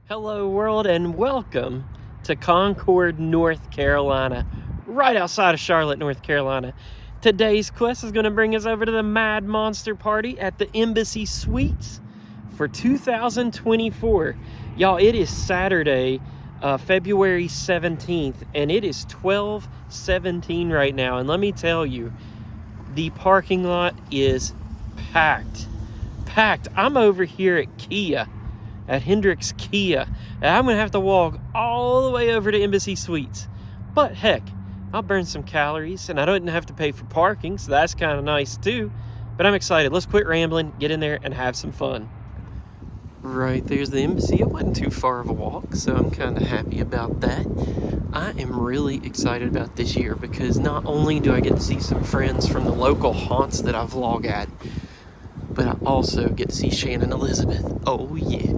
Hello world and welcome to Concord, North Carolina, right outside of Charlotte, North Carolina. Today's quest is going to bring us over to the Mad Monster Party at the Embassy Suites for 2024. Y'all, it is Saturday, February 17th, and it is 12:17 right now. And let me tell you, the parking lot is packed. I'm over here at Kia. At Hendricks Kia, and I'm gonna have to walk all the way over to Embassy Suites. But heck, I'll burn some calories and I don't have to pay for parking, so that's kind of nice too. But I'm excited. Let's quit rambling, get in there and have some fun. Right there's the Embassy. It wasn't too far of a walk, so I'm kind of happy about that. I am really excited about this year because not only do I get to see some friends from the local haunts that I vlog at, but I also get to see Shannon Elizabeth. Oh yeah.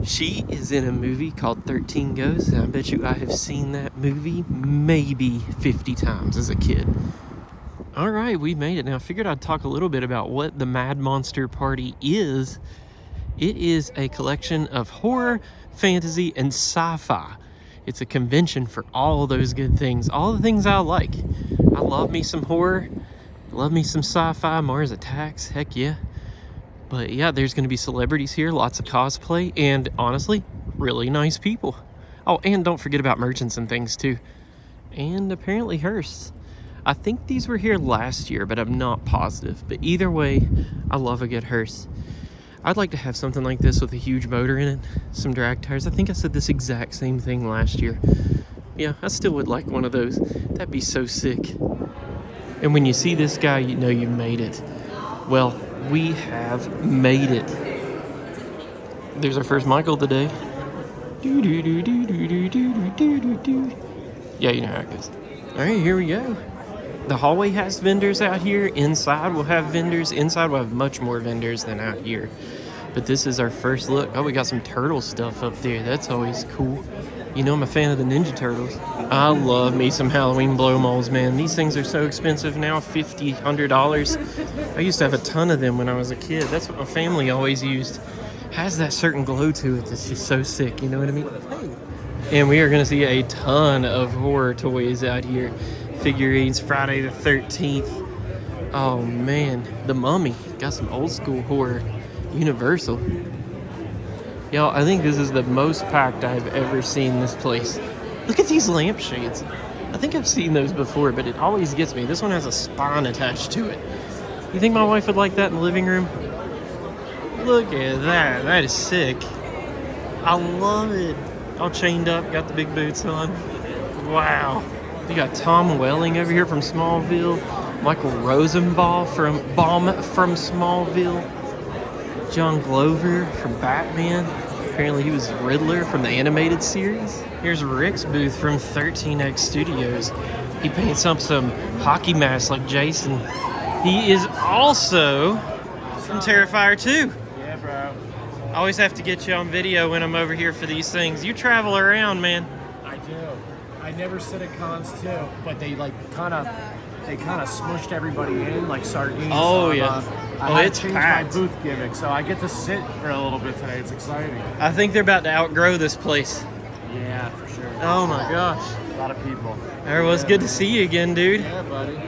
She is in a movie called 13 Ghosts, and I bet you I have seen that movie maybe 50 times as a kid. All right, we made it. Now I figured I'd talk a little bit about what the Mad Monster Party is. It is a collection of horror, fantasy, and sci-fi. It's a convention for all those good things, all the things I like. I love me some horror, love me some sci-fi, Mars Attacks, heck yeah. But yeah, there's going to be celebrities here, lots of cosplay, and honestly, really nice people. Oh, and don't forget about merchants and things too. And apparently hearse. I think these were here last year, but I'm not positive. But either way, I love a good hearse. I'd like to have something like this with a huge motor in it, some drag tires. I think I said this exact same thing last year. Yeah, I still would like one of those. That'd be so sick. And when you see this guy, you know you made it. Well, we have made it. There's our first Michael today. Yeah, you know how it goes. All right, here we go. The hallway has vendors out here. Inside we'll have vendors. Inside we'll have much more vendors than out here. But this is our first look. Oh, we got some turtle stuff up there. That's always cool. You know I'm a fan of the Ninja Turtles. I love me some Halloween blow molds, man. These things are so expensive now, $50, $100. I used to have a ton of them when I was a kid. That's what my family always used. Has that certain glow to it that's just so sick, you know what I mean? And we are going to see a ton of horror toys out here. Figurines, Friday the 13th. Oh man, The Mummy. Got some old school horror. Universal. Y'all, I think this is the most packed I've ever seen this place. Look at these lampshades. I think I've seen those before, but it always gets me. This one has a spine attached to it. You think my wife would like that in the living room? Look at that. That is sick. I love it. All chained up, got the big boots on. Wow. You got Tom Welling over here from Smallville. Michael Rosenbaum from Smallville. John Glover from Batman. Apparently he was Riddler from the animated series. Here's Rick's booth from 13X Studios. He paints up some hockey masks like Jason. He is also from Terrifier 2. Yeah, bro. I always have to get you on video when I'm over here for these things. You travel around, man. I do. I never sit at cons too, but they kind of smushed everybody in like sardines. Oh, so yeah. I It's changed packed. my booth gimmick, so I get to sit for a little bit today. It's exciting. I think they're about to outgrow this place. Yeah, for sure. Oh my gosh. A lot of people. It was good to see you again, dude. Yeah, buddy.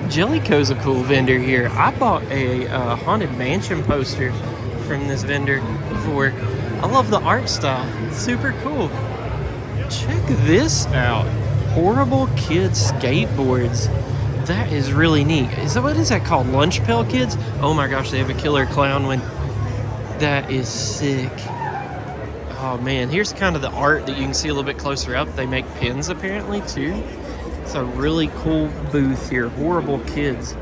Jellicoe's a cool vendor here. I bought a Haunted Mansion poster from this vendor before. I love the art style. It's super cool. Check this out. Horrible Kids skateboards. That is really neat. What is that called? Lunch Pail Kids? Oh my gosh, they have a killer clown one. That is sick. Oh man, here's kind of the art that you can see a little bit closer up. They make pins apparently too. It's a really cool booth here. Horrible Kids.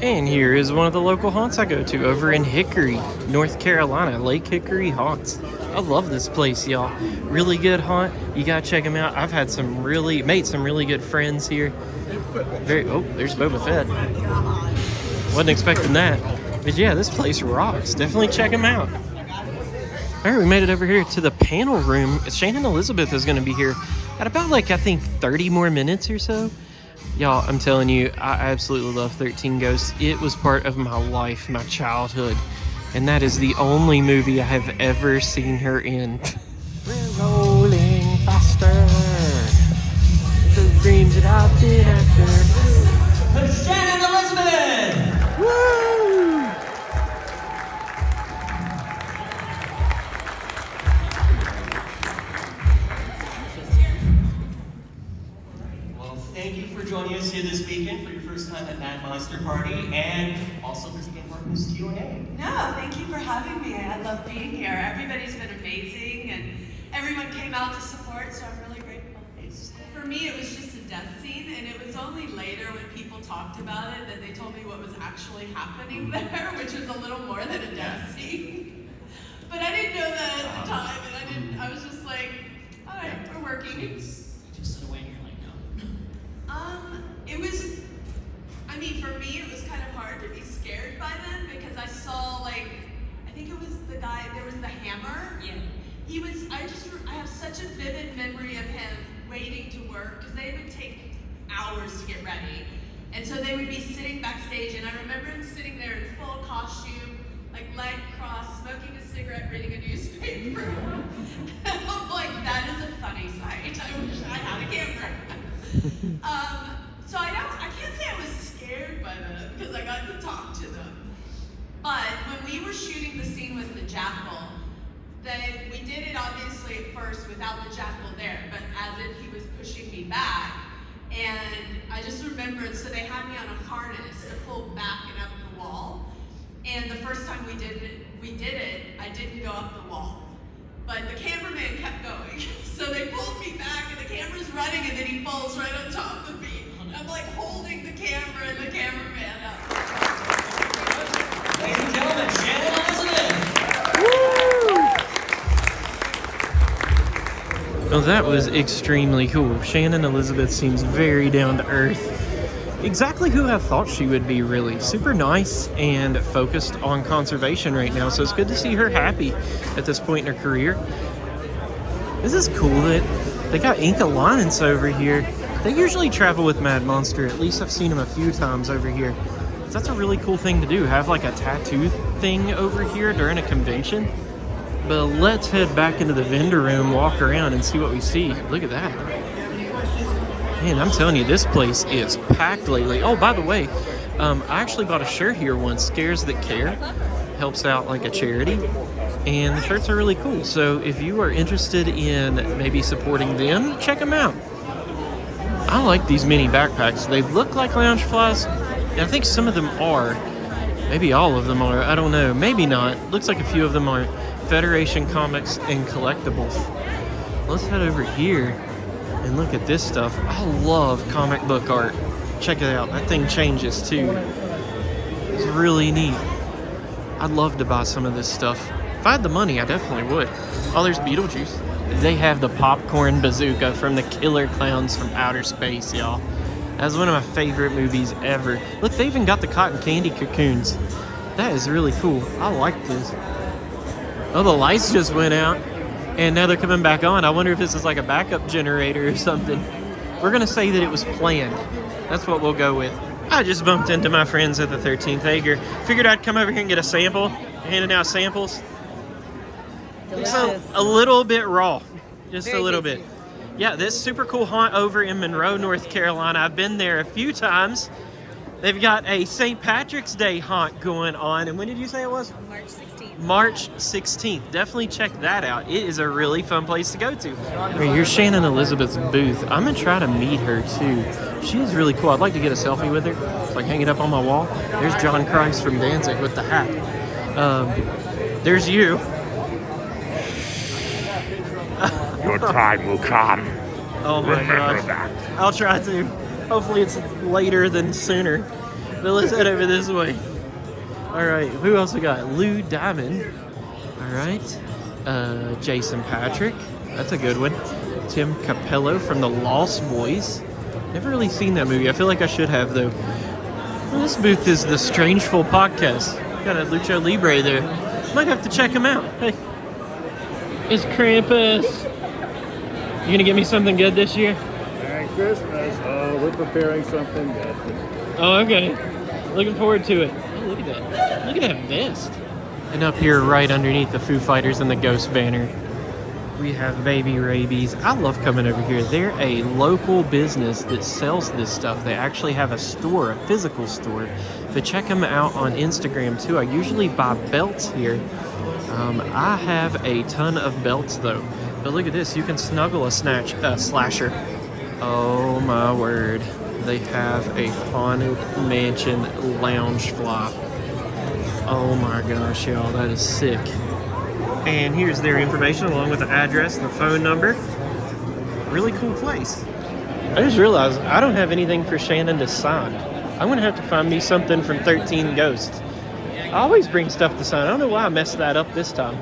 And here is one of the local haunts I go to over in Hickory, North Carolina. Lake Hickory Haunts. I love this place, y'all. Really good haunt. You gotta check them out. I've had made some really good friends here. There's Boba Fett. Wasn't expecting that. But yeah, this place rocks. Definitely check them out. All right, we made it over here to the panel room. Shannon Elizabeth is going to be here at about I think 30 more minutes or so. Y'all, I'm telling you, I absolutely love 13 Ghosts. It was part of my life, my childhood. And that is the only movie I have ever seen her in. We're rolling faster. The dreams that I've been after. Shannon Elizabeth! Woo! Well, thank you for joining us here this weekend for your first time at Mad Monster Party, and also for taking part in this Q&A. No, thank you for having me. I love being here. Everybody's been amazing, and everyone came out to support, so I'm really grateful. For me, it was just a death scene, and it was only later when people talked about it that they told me what was actually happening there, which was a little more than a death scene. But I didn't know that at the time, and I was just like, all right, we're working. You just sit away and you're like, no. It was, I mean, for me, it was kind of hard to be scared by them because I saw, like, I think it was the guy, there was the hammer. Yeah. He was, I have such a vivid memory of him waiting to work because they would take hours to get ready. And so they would be sitting backstage, and I remember him sitting there in full costume, like leg crossed, smoking a cigarette, reading a newspaper. I'm like, that is a funny sight. I wish I had a camera. So I can't say I was scared by them because I got to talk to them. But when we were shooting the scene with the jackal, we did it obviously at first without the jackal there, but as if he was pushing me back. And I just remembered, so they had me on a harness to pull back and up the wall. And the first time we did it, I didn't go up the wall. But the cameraman kept going. So they pulled me back, and the camera's running, and then he falls right on top of me. I'm like holding the camera and the cameraman up. Ladies and gentlemen, Shannon Elizabeth! Well, that was extremely cool. Shannon Elizabeth seems very down to earth. Exactly who I thought she would be, really. Super nice and focused on conservation right now, so it's good to see her happy at this point in her career. This is cool that they got Ink Alliance over here. They usually travel with Mad Monster. At least I've seen them a few times over here. So that's a really cool thing to do, have like a tattoo thing over here during a convention. But let's head back into the vendor room, walk around, and see what we see. Look at that. Man, I'm telling you, this place is packed lately. Oh, by the way, I actually bought a shirt here once, Scares That Care. Helps out like a charity. And the shirts are really cool. So if you are interested in maybe supporting them, check them out. I like these mini backpacks. They look like Loungeflies, and I think some of them are. Maybe all of them are. I don't know. Maybe not. Looks like a few of them are. Federation Comics and Collectibles. Let's head over here and look at this stuff. I love comic book art. Check it out. That thing changes too. It's really neat. I'd love to buy some of this stuff. If I had the money, I definitely would. Oh, there's Beetlejuice. They have the popcorn bazooka from the Killer Clowns from Outer Space, y'all. That's one of my favorite movies ever. Look, they even got the cotton candy cocoons. That is really cool. I like this. Oh, the lights just went out, and now they're coming back on. I wonder if this is like a backup generator or something. We're going to say that it was planned. That's what we'll go with. I just bumped into my friends at the 13th Acre. Figured I'd come over here and get a sample. Handing out samples. Looks a little bit raw. Just very a little tasty. Bit. Yeah, this super cool haunt over in Monroe, North Carolina. I've been there a few times. They've got a St. Patrick's Day haunt going on. And when did you say it was? March 16th. March 16th. Definitely check that out. It is a really fun place to go to. Right, here's Shannon Elizabeth's booth. I'm going to try to meet her too. She is really cool. I'd like to get a selfie with her. So I hang it up on my wall. There's John Christ from Danzig with the hat. There's you. Your time will come. Oh my gosh. That. I'll try to. Hopefully it's later than sooner. But let's head over this way. All right, who else we got? Lou Diamond. All right. Jason Patrick. That's a good one. Tim Capello from the Lost Boys. Never really seen that movie. I feel like I should have, though. Well, this booth is the Strangeful Podcast. Got a Lucha Libre there. Might have to check him out. Hey. It's Krampus. You gonna get me something good this year? Merry Christmas. Oh, we're preparing something good. Oh, okay. Looking forward to it. Oh, look at that. Look at that vest. And up here, right underneath the Foo Fighters and the Ghost banner, we have Baby Rabies. I love coming over here. They're a local business that sells this stuff. They actually have a store, a physical store. But check them out on Instagram too. I usually buy belts here. I have a ton of belts though. But look at this, you can snuggle a slasher. Oh my word. They have a Haunted Mansion lounge fly. Oh my gosh, y'all, that is sick. And here's their information along with the address and the phone number. Really cool place. I just realized I don't have anything for Shannon to sign. I'm gonna have to find me something from 13 Ghosts. I always bring stuff to sign. I don't know why I messed that up this time.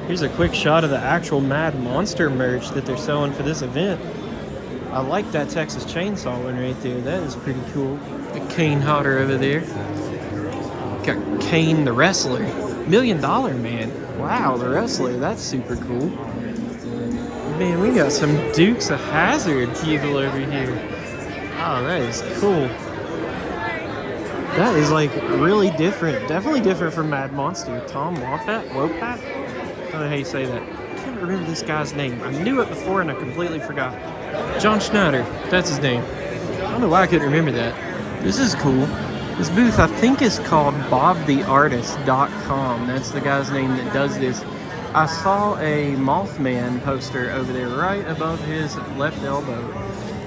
Here's a quick shot of the actual Mad Monster merch that they're selling for this event. I like that Texas Chainsaw one right there. That is pretty cool. The Kane Hodder over there. Got Kane the Wrestler. $1 Million Man. Wow, the Wrestler. That's super cool. Man, we got some Dukes of Hazzard people over here. Oh, that is cool. That is like really different. Definitely different from Mad Monster. Tom Wopat? I don't know how you say that. I can't remember this guy's name. I knew it before and I completely forgot. John Schneider. That's his name. I don't know why I couldn't remember that. This is cool. This booth, I think, is called BobTheArtist.com. That's the guy's name that does this. I saw a Mothman poster over there right above his left elbow,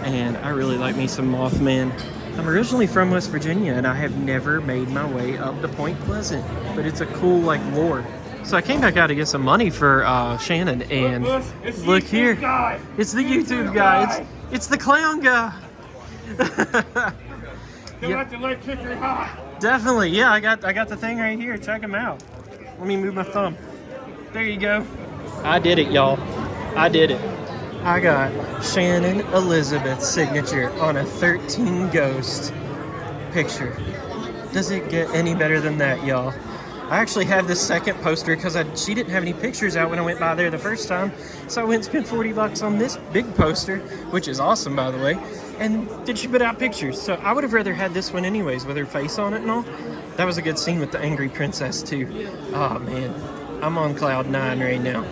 and I really like me some Mothman. I'm originally from West Virginia, and I have never made my way up to Point Pleasant, but it's a cool, like, lore. So I came back out to get some money for Shannon, and look here. It's the YouTube guy. It's the clown guy. Yep. The leg Hickory Haunts. Definitely, yeah. I got the thing right here. Check them out. Let me move my thumb. There you go. I did it, y'all. I did it. I got Shannon Elizabeth's signature on a 13 Ghost picture. Does it get any better than that, y'all? I actually have this second poster because she didn't have any pictures out when I went by there the first time. So I went and spent $40 on this big poster, which is awesome, by the way. And did she put out pictures? So I would have rather had this one anyways, with her face on it and all. That was a good scene with the angry princess too. Oh man, I'm on cloud 9 right now.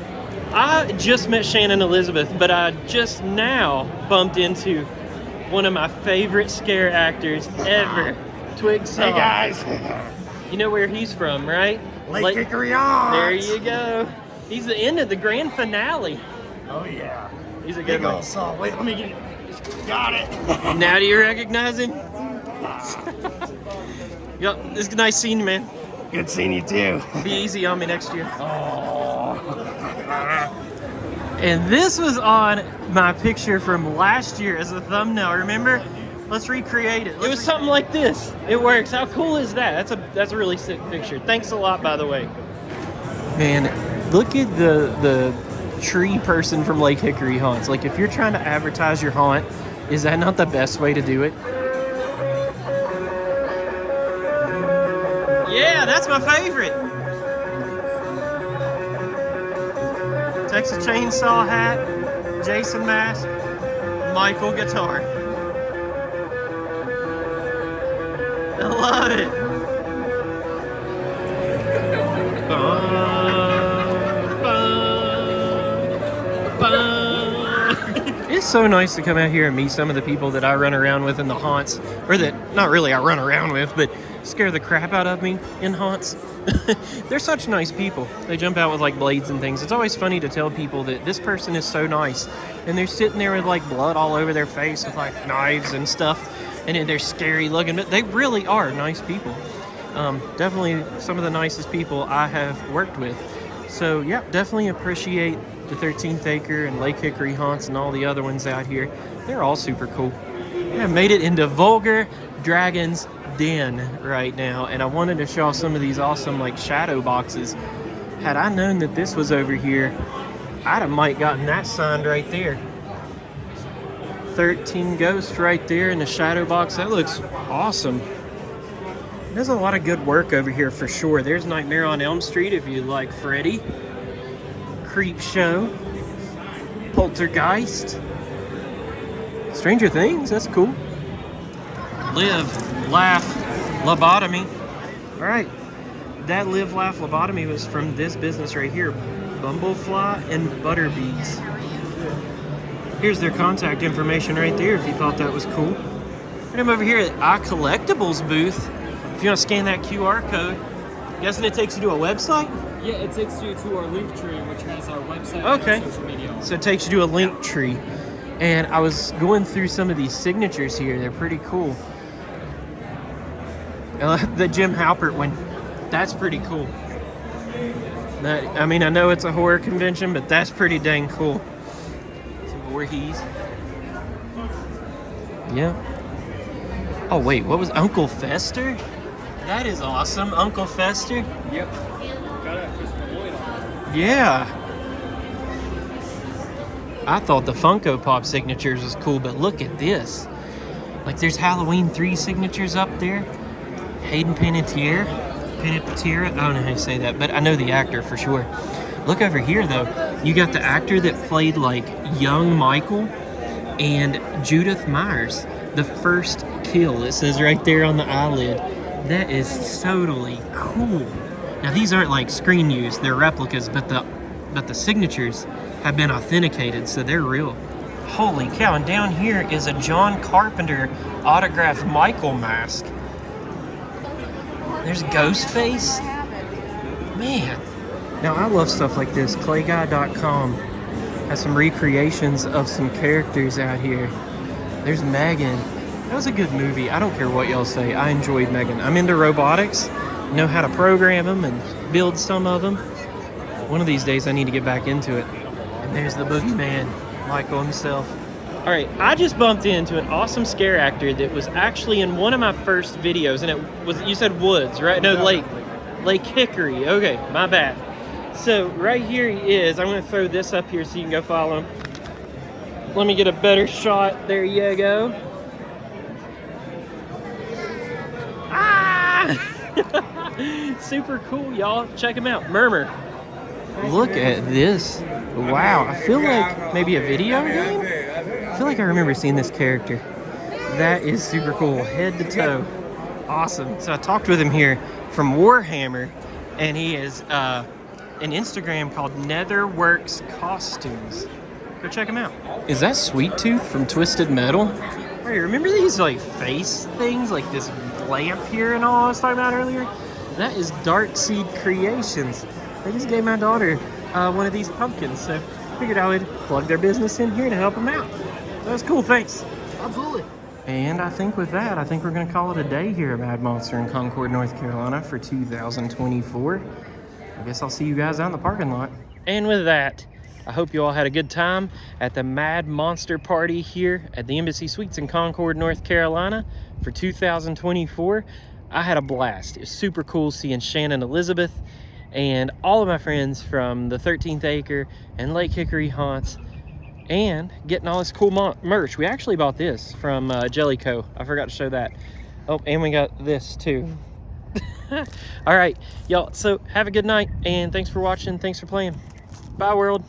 I just met Shannon Elizabeth, but I just now bumped into one of my favorite scare actors ever, TwigSaw. Hey guys. You know where he's from, right? Lake Hickory Haunts. There you go. He's the end of the grand finale. Oh yeah. He's a good one. Saw. Wait, let me get it. Got it. Now do you recognize him? Yep, it's nice seeing you, man. Good seeing you too. Be easy on me next year. Oh. And this was on my picture from last year as a thumbnail, remember? Let's recreate it. It was something like this. It works. How cool is that? That's a really sick picture. Thanks a lot, by the way. Man, look at the tree person from Lake Hickory Haunts. Like, if you're trying to advertise your haunt, is that not the best way to do it? Yeah, that's my favorite. Texas Chainsaw hat, Jason mask, Michael guitar. I love it. It's so nice to come out here and meet some of the people that I run around with in the haunts, or that not really I run around with, but scare the crap out of me in haunts. They're such nice people. They jump out with like blades and things. It's always funny to tell people that this person is so nice, and they're sitting there with like blood all over their face with like knives and stuff, and they're scary looking, but they really are nice people. Definitely some of the nicest people I have worked with. So yeah, definitely appreciate the 13th Acre and Lake Hickory Haunts and all the other ones out here. They're all super cool. I made it into Vulgar Dragon's Den right now, and I wanted to show off some of these awesome like shadow boxes. Had I known that this was over here, I'd have might gotten that signed right there. 13 Ghosts right there in the shadow box. That looks awesome. There's a lot of good work over here for sure. There's Nightmare on Elm Street if you like Freddy. Creep Show. Poltergeist. Stranger Things, that's cool. Live, laugh, lobotomy. All right, that Live Laugh Lobotomy was from this business right here, Bumblefly and Butterbees. Here's their contact information right there if you thought that was cool. And I'm over here at iCollectibles booth. If you want to scan that QR code, guessing it takes you to a website? Yeah, it takes you to our link tree, which has our website Okay. and our social media. So it takes you to a link tree. And I was going through some of these signatures here. They're pretty cool. The Jim Halpert one, that's pretty cool. I mean, I know it's a horror convention, but that's pretty dang cool. Some Voorhees. Yeah. Oh, wait, what was Uncle Fester? That is awesome. Uncle Fester? Yep. Got it, Christopher Lloyd on it. Yeah. I thought the Funko Pop signatures was cool, but look at this. Like, there's Halloween 3 signatures up there. Hayden Panettiere. Panettiere? I don't know how you say that, but I know the actor for sure. Look over here, though. You got the actor that played, like, young Michael and Judith Myers. The first kill, it says right there on the eyelid. That is totally cool. Now, these aren't, like, screen used. They're replicas, but the signatures have been authenticated, so they're real. Holy cow, and down here is a John Carpenter autographed Michael mask. There's Ghostface. Man. Now, I love stuff like this. Clayguy.com has some recreations of some characters out here. There's Megan. That was a good movie. I don't care what y'all say. I enjoyed Megan. I'm into robotics. Know how to program them and build some of them. One of these days, I need to get back into it. And there's the boogeyman, Michael himself. All right, I just bumped into an awesome scare actor that was actually in one of my first videos, and it was, you said Woods, right? No, Lake Hickory. Okay, my bad. So right here he is. I'm gonna throw this up here so you can go follow him. Let me get a better shot. There you go. Ah! Super cool, y'all. Check him out. Murmur. Look at this. Wow, I feel like maybe a video game? I feel like I remember seeing this character. That is super cool, head to toe. Awesome. So I talked with him here from Warhammer, and he is an Instagram called Netherworks Costumes. Go check him out. Is that Sweet Tooth from Twisted Metal? Hey, remember these like face things, like this lamp here and all I was talking about earlier? That is Darkseed Creations. They just gave my daughter one of these pumpkins, so figured I would plug their business in here to help them out. That was cool, thanks. Absolutely. And I think with that, I think we're going to call it a day here at Mad Monster in Concord, North Carolina for 2024. I guess I'll see you guys out in the parking lot. And with that, I hope you all had a good time at the Mad Monster Party here at the Embassy Suites in Concord, North Carolina for 2024. I had a blast. It was super cool seeing Shannon Elizabeth and all of my friends from the 13th Acre and Lake Hickory Haunts, and getting all this cool merch. We actually bought this from Jellico. I forgot to show that. Oh, and we got this too. All right, y'all, so have a good night, and thanks for watching. Thanks for playing. Bye, world.